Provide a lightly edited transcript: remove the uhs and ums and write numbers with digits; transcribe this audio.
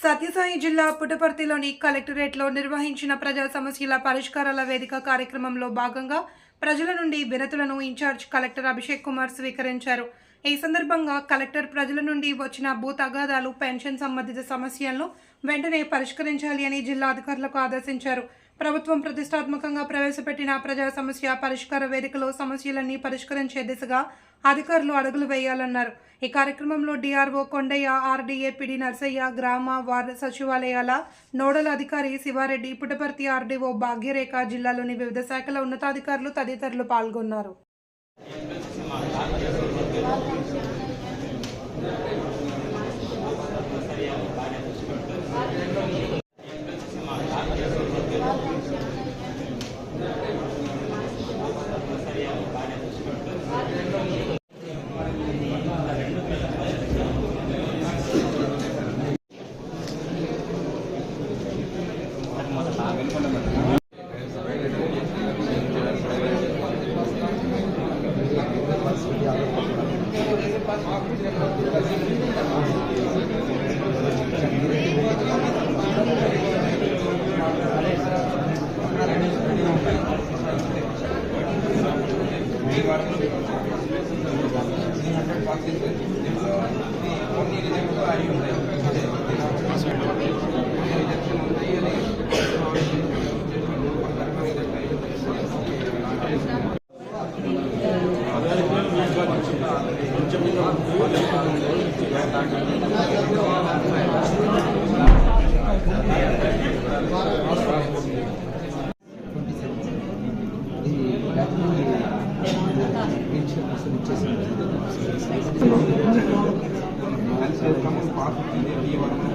సత్యసాయి జిల్లా పుట్టపర్తిలోని కలెక్టరేట్లో నిర్వహించిన ప్రజా సమస్యల పరిష్కారాల వేదిక కార్యక్రమంలో భాగంగా ప్రజల నుండి వినతులను ఇన్ఛార్జ్ కలెక్టర్ అభిషేక్ కుమార్ స్వీకరించారు. ఈ సందర్భంగా కలెక్టర్ ప్రజల నుండి వచ్చిన భూ తగాదాలు, పెన్షన్ సంబంధిత సమస్యలను వెంటనే పరిష్కరించాలి అని జిల్లా అధికారులకు ఆదేశించారు. ప్రభుత్వం ప్రతిష్టాత్మకంగా ప్రవేశపెట్టిన ప్రజా సమస్య పరిష్కార వేదికలో సమస్యలన్నీ పరిష్కరించే దిశగా అధికారులు అడుగులు వేయాలన్నారు. ఈ కార్యక్రమంలో డిఆర్ఓ కొండయ్య, ఆర్డీఏ పిడి నర్సయ్య, గ్రామ వార్డు సచివాలయాల నోడల్ అధికారి శివారెడ్డి, పుట్టపర్తి ఆర్డీఓ భాగ్యరేఖ, జిల్లాలోని వివిధ శాఖల ఉన్నతాధికారులు తదితరులు పాల్గొన్నారు. Come on,